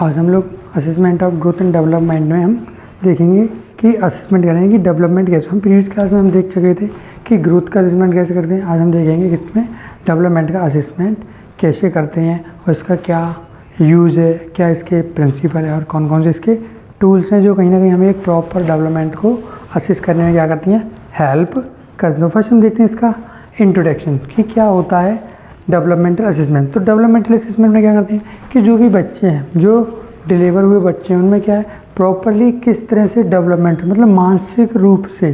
आज हम लोग assessment of growth and development में हम देखेंगे कि असेसमेंट करेंगे कि डेवलपमेंट कैसे। हम प्रीवियस क्लास में हम देख चुके थे कि ग्रोथ का असेसमेंट कैसे करते हैं। आज हम देखेंगे कि इसमें डेवलपमेंट का असेसमेंट कैसे करते हैं और इसका क्या यूज़ है, क्या इसके प्रिंसिपल है और कौन कौन से इसके टूल्स हैं जो कहीं ना कहीं हमें एक प्रॉपर डेवलपमेंट को असेस करने में क्या करती हैं, हेल्प करते हैं। फर्स्ट हम देखते हैं इसका इंट्रोडक्शन कि क्या होता है डेवलपमेंटल असेसमेंट। तो डेवलपमेंटल असेसमेंट में क्या करते हैं कि जो भी बच्चे हैं, जो डिलीवर हुए बच्चे हैं, उनमें क्या है प्रॉपरली किस तरह से डेवलपमेंट, मतलब मानसिक रूप से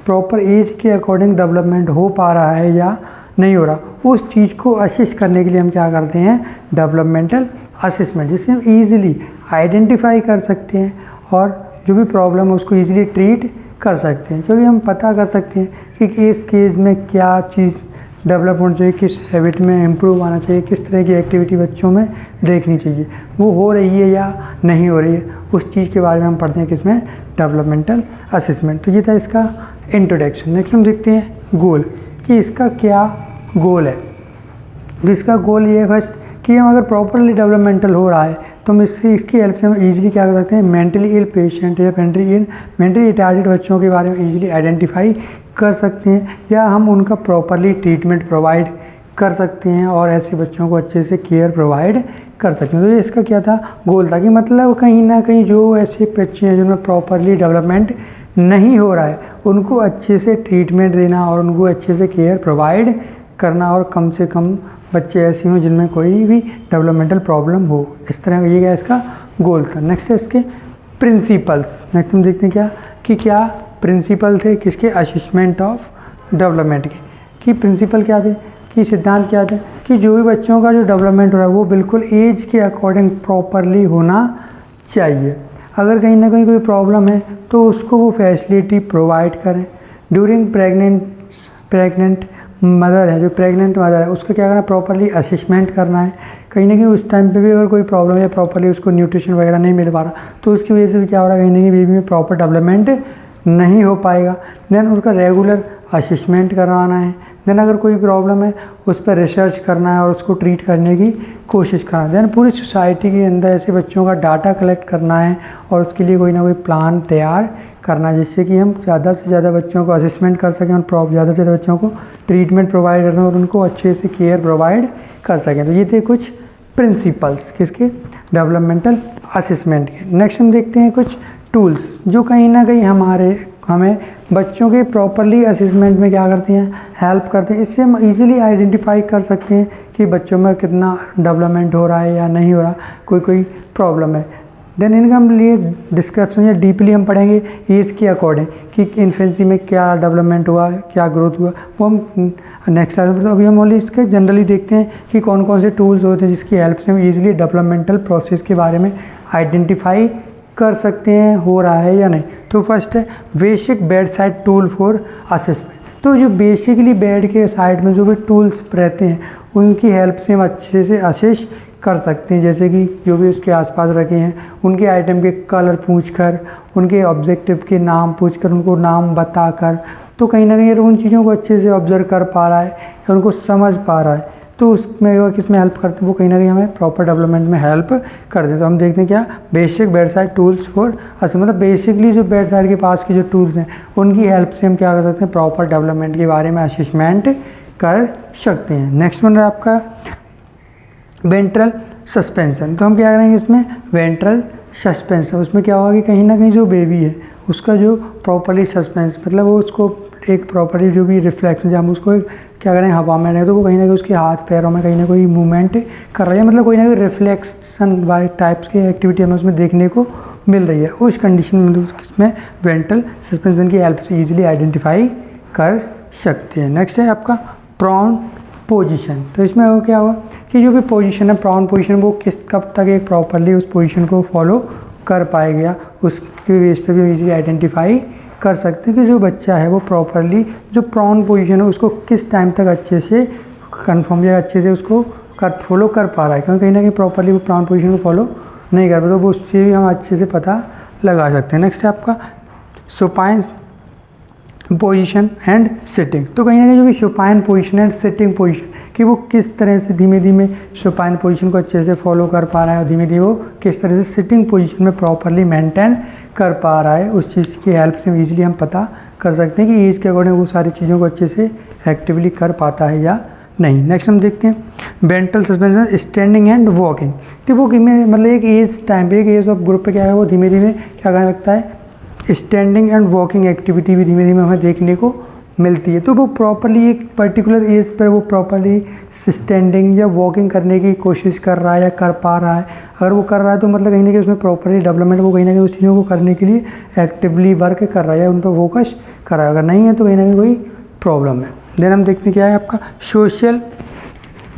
प्रॉपर एज के अकॉर्डिंग डेवलपमेंट हो पा रहा है या नहीं हो रहा, उस चीज़ को असेस करने के लिए हम क्या करते हैं, डेवलपमेंटल असेसमेंट, जिससे हम ईजिली आइडेंटिफाई कर सकते हैं और जो भी प्रॉब्लम है उसको ईजिली ट्रीट कर सकते हैं। क्योंकि हम पता कर सकते हैं कि इस केस में क्या चीज़ डेवलप होनी चाहिए, किस हैबिट में इम्प्रूव आना चाहिए, किस तरह की एक्टिविटी बच्चों में देखनी चाहिए, वो हो रही है या नहीं हो रही है, उस चीज़ के बारे में हम पढ़ते हैं किसमें, डेवलपमेंटल असेसमेंट। तो ये था इसका इंट्रोडक्शन। नेक्स्ट हम देखते हैं गोल, कि इसका क्या गोल है। इसका गोल ये है फर्स्ट कि हम अगर प्रॉपरली डेवलपमेंटल हो रहा है तो हम इसकी हेल्प से हम ईजिली क्या कर सकते हैं, मेंटली इल पेशेंट या मेंटली रिटार्डेड बच्चों के बारे में ईजिली आइडेंटिफाई कर सकते हैं या हम उनका प्रॉपरली ट्रीटमेंट प्रोवाइड कर सकते हैं और ऐसे बच्चों को अच्छे से केयर प्रोवाइड कर सकते हैं। तो ये इसका क्या था, गोल था कि मतलब कहीं ना कहीं जो ऐसे बच्चे हैं जिनमें प्रॉपरली डेवलपमेंट नहीं हो रहा है उनको अच्छे से ट्रीटमेंट देना और उनको अच्छे से केयर प्रोवाइड करना, और कम से कम बच्चे ऐसे हों जिनमें कोई भी डेवलपमेंटल प्रॉब्लम हो। इस तरह का ये क्या इसका गोल था। नेक्स्ट है इसके प्रिंसिपल्स। नेक्स्ट हम देखते हैं क्या प्रिंसिपल थे किसके, असेसमेंट ऑफ डेवलपमेंट के। कि प्रिंसिपल क्या थे, कि सिद्धांत क्या थे, कि जो भी बच्चों का जो डेवलपमेंट हो रहा है वो बिल्कुल एज के अकॉर्डिंग प्रॉपरली होना चाहिए। अगर कहीं ना कहीं कोई प्रॉब्लम है तो उसको वो फैसिलिटी प्रोवाइड करें। ड्यूरिंग प्रेगनेंट मदर है, जो प्रेग्नेंट मदर है उसको क्या करना, प्रॉपरली असेसमेंट करना है। कहीं ना कहीं उस टाइम पे भी अगर कोई प्रॉब्लम है, प्रॉपरली उसको न्यूट्रिशन वगैरह नहीं मिल पा रहा तो उसकी वजह से क्या हो रहा है, कहीं ना कहीं बेबी में प्रॉपर डेवलपमेंट नहीं हो पाएगा। देन उसका रेगुलर असेसमेंट करवाना है। देन अगर कोई प्रॉब्लम है उस पर रिसर्च करना है और उसको ट्रीट करने की कोशिश करना है। देन पूरी सोसाइटी के अंदर ऐसे बच्चों का डाटा कलेक्ट करना है और उसके लिए कोई ना कोई प्लान तैयार करना है, जिससे कि हम ज़्यादा से ज़्यादा बच्चों को असेसमेंट कर सकें और ज़्यादा से ज़्यादा बच्चों को ट्रीटमेंट प्रोवाइड कर सकें और उनको अच्छे से केयर प्रोवाइड कर सकें। तो ये थे कुछ प्रिंसिपल्स किसके, डेवलपमेंटल असेसमेंट के। नेक्स्ट हम देखते हैं कुछ टूल्स जो कहीं ना कहीं हमें बच्चों के प्रॉपरली असेसमेंट में क्या करते हैं, हेल्प करते हैं। इससे हम इजीली आइडेंटिफाई कर सकते हैं कि बच्चों में कितना डेवलपमेंट हो रहा है या नहीं हो रहा, कोई प्रॉब्लम है। देन इनका हम लिए डिस्क्रिप्शन या डीपली हम पढ़ेंगे एज के अकॉर्डिंग कि इन्फेंसी में क्या डेवलपमेंट हुआ, क्या ग्रोथ हुआ, वो हम नेक्स्ट क्लास में। तो अभी हम ओनली इसके जनरली देखते हैं कि कौन कौन से टूल्स होते हैं जिसकी हेल्प से हम ईजिली डेवलपमेंटल प्रोसेस के बारे में आइडेंटिफाई कर सकते हैं हो रहा है या नहीं। तो फर्स्ट है basic bed side tool for assessment. तो जो बेसिकली बेड के साइड में जो भी टूल्स रहते हैं उनकी हेल्प से हम अच्छे से असेस कर सकते हैं। जैसे कि जो भी उसके आसपास रखे हैं उनके आइटम के कलर पूछकर, उनके ऑब्जेक्टिव के नाम पूछकर, उनको नाम बताकर, तो कहीं ना कहीं अगर उन चीज़ों को अच्छे से ऑब्जर्व कर पा रहा है या उनको समझ पा रहा है तो उसमें किसमें हेल्प करते हैं, वो कहीं ना कहीं हमें प्रॉपर डेवलपमेंट में हेल्प करते हैं। तो हम देखते हैं क्या, basic bed side tools for assessment, मतलब बेसिकली जो बेड साइड के पास के जो टूल्स हैं उनकी हेल्प से हम क्या कर सकते हैं, प्रॉपर डेवलपमेंट के बारे में असेसमेंट कर सकते हैं। नेक्स्ट वन है आपका वेंट्रल सस्पेंशन। तो हम क्या करेंगे इसमें, वेंट्रल सस्पेंशन। उसमें क्या होगा कि कहीं ना कहीं जो बेबी है उसका जो प्रॉपरली सस्पेंस, मतलब वो उसको एक प्रॉपरली जो भी रिफ्लेक्शन, जब हम उसको क्या करें हवा में नहीं, तो वो कहीं ना कहीं उसके हाथ पैरों में कहीं ना कोई मूवमेंट कर रही है, मतलब कोई ना कोई रिफ्लेक्शन वाले टाइप्स की एक्टिविटी हमें उसमें देखने को मिल रही है। उस कंडीशन में इसमें वेंट्रल सस्पेंशन की हेल्प से ईजिली आइडेंटिफाई कर सकते हैं। नेक्स्ट है आपका प्रॉन पोजीशन। तो इसमें वो क्या हुआ कि जो भी पोजीशन है, प्रॉन पोजीशन, वो कब तक एक प्रॉपरली उस पोजीशन को फॉलो कर पाएगा, उसके बेस पे भी इजीली आइडेंटिफाई कर सकते हैं कि जो बच्चा है वो प्रॉपरली जो प्रॉन पोजीशन है उसको किस टाइम तक अच्छे से कंफर्म या अच्छे से उसको फॉलो कर पा रहा है। क्योंकि कहीं ना कहीं प्रॉपरली वो प्रॉन पोजीशन को फॉलो नहीं कर पाता, तो वो उससे भी हम अच्छे से पता लगा सकते हैं। नेक्स्ट है आपका सुपाइन पोजीशन एंड सिटिंग। तो कहीं ना कहीं जो भी supine position and sitting position, कि वो किस तरह से धीमे धीमे सुपाइन पोजीशन को अच्छे से फॉलो कर पा रहा है और धीमे धीमे वो किस तरह से सिटिंग पोजीशन में प्रॉपरली मेंटेन कर पा रहा है। उस चीज़ की हेल्प से ईजिली हम पता कर सकते हैं कि एज के अकॉर्डिंग वो सारी चीज़ों को अच्छे से एक्टिवली कर पाता है या नहीं। नेक्स्ट हम देखते हैं बेंटल सस्पेंशन स्टैंडिंग एंड वॉकिंग। तो वो मतलब एक एज टाइम पे, एक एज ऑफ ग्रुप पे क्या है, वो धीमे धीमे क्या करने लगता है, स्टैंडिंग एंड वॉकिंग एक्टिविटी भी धीमे धीमे हमें देखने को मिलती है। तो वो प्रॉपरली एक पर्टिकुलर एज पर वो प्रॉपरली स्टैंडिंग या वॉकिंग करने की कोशिश कर रहा है या कर पा रहा है। अगर वो कर रहा है तो मतलब कहीं ना कहीं उसमें प्रॉपरली डेवलपमेंट, वो कहीं ना कहीं उस चीज़ों को करने के लिए एक्टिवली वर्क कर रहा है या उन पर फोकस कर रहा है। अगर नहीं है तो कहीं ना कहीं कोई प्रॉब्लम है। देन हम देखते हैं क्या है आपका सोशल,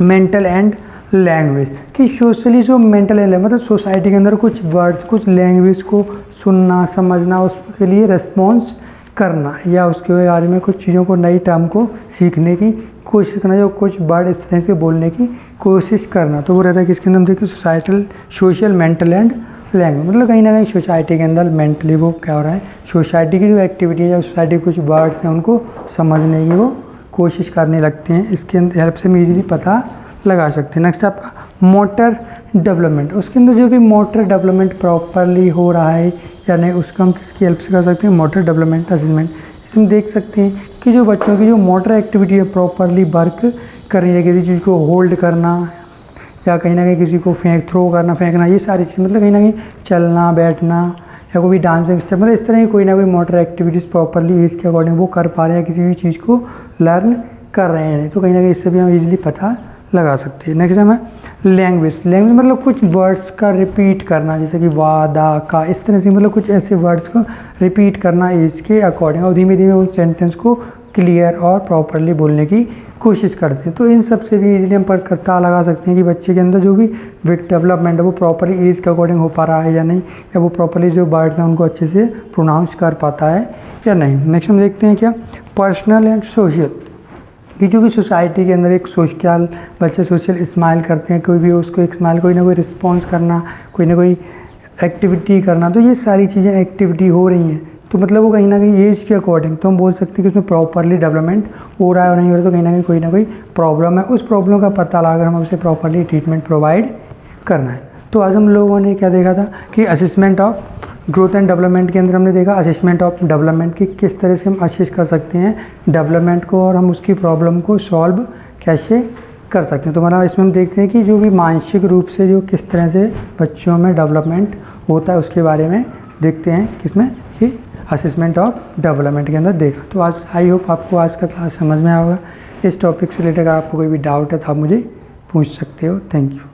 मेंटल एंड लैंग्वेज। कि सोशली जो मेंटल है मतलब सोसाइटी के अंदर कुछ वर्ड्स, कुछ लैंग्वेज को सुनना, समझना, उसके लिए रिस्पॉन्स करना या उसके बारे में कुछ चीज़ों को, नई टर्म को सीखने की कोशिश करना, जो कुछ वर्ड इस तरह से बोलने की कोशिश करना। तो वो रहता है किसके अंदर हम देखते हैं societal, social, mental and language. मतलब कहीं ना कहीं सोसाइटी के अंदर मेंटली वो क्या हो रहा है, सोसाइटी की जो एक्टिविटी है या सोसाइटी के कुछ वर्ड्स हैं उनको समझने की वो कोशिश करने लगते हैं। इसके हेल्प से हम ईजिली पता लगा सकते हैं। नेक्स्ट आपका मोटर डेवलपमेंट। उसके अंदर जो भी मोटर डेवलपमेंट प्रॉपरली हो रहा है या नहीं, उसको हम किसकी हेल्प से कर सकते हैं, मोटर डेवलपमेंट असेसमेंट। इसमें देख सकते हैं कि जो बच्चों की जो मोटर एक्टिविटी है प्रॉपरली वर्क कर रही है, किसी चीज़ को होल्ड करना या कहीं ना कहीं किसी को थ्रो करना, फेंकना, ये सारी चीज़ मतलब कहीं ना कहीं चलना, बैठना या कोई भी डांसिंग स्टेप, मतलब इस तरह की कोई ना कोई मोटर एक्टिविटीज़ प्रॉपरली एज के अकॉर्डिंग वो कर पा रहे हैं, किसी भी चीज़ को लर्न कर रहे हैं। तो कहीं ना कहीं इससे भी हम इजीली पता लगा सकते हैं। नेक्स्ट हमें लैंग्वेज। लैंग्वेज मतलब कुछ वर्ड्स का रिपीट करना, जैसे कि वादा का, इस तरह से मतलब कुछ ऐसे वर्ड्स को रिपीट करना एज के अकॉर्डिंग और धीमे धीमे उन सेंटेंस को क्लियर और प्रॉपरली बोलने की कोशिश करते हैं। तो इन सब से भी इजीली हम पता लगा सकते हैं कि बच्चे के अंदर जो भी डेवलपमेंट है वो प्रॉपरली एज के अकॉर्डिंग हो पा रहा है या नहीं, या वो प्रॉपरली जो वर्ड्स हैं उनको अच्छे से प्रोनाउंस कर पाता है या नहीं। नेक्स्ट हम देखते हैं क्या पर्सनल एंड सोशल। कि जो भी सोसाइटी के अंदर एक सोशल, बच्चे सोशल स्माइल करते हैं, कोई भी उसको एक स्माइल, कोई ना कोई रिस्पॉन्स करना, कोई ना कोई एक्टिविटी करना, तो ये सारी चीज़ें एक्टिविटी हो रही हैं। तो मतलब वो कहीं ना कहीं एज के अकॉर्डिंग तो हम बोल सकते हैं कि उसमें प्रॉपरली डेवलपमेंट हो रहा है और नहीं हो रहा, तो कहीं ना कोई प्रॉब्लम है। उस प्रॉब्लम का पता लगाकर हम उसे प्रॉपरली ट्रीटमेंट प्रोवाइड करना है। तो आज हम लोगों ने क्या देखा था कि assessment of growth and development के अंदर हमने देखा असेसमेंट ऑफ डेवलपमेंट की किस तरह से हम असेस कर सकते हैं डेवलपमेंट को और हम उसकी प्रॉब्लम को सॉल्व कैसे कर सकते हैं। तो मतलब इसमें हम देखते हैं कि जो भी मानसिक रूप से जो किस तरह से बच्चों में डेवलपमेंट होता है उसके बारे में देखते हैं किसमें, कि असेसमेंट ऑफ डेवलपमेंट के अंदर देखा। तो आज आई होप आपको आज का क्लास समझ में आएगा। इस टॉपिक से रिलेटेड अगर आपको कोई भी डाउट है तो आप मुझे पूछ सकते हो। Thank you.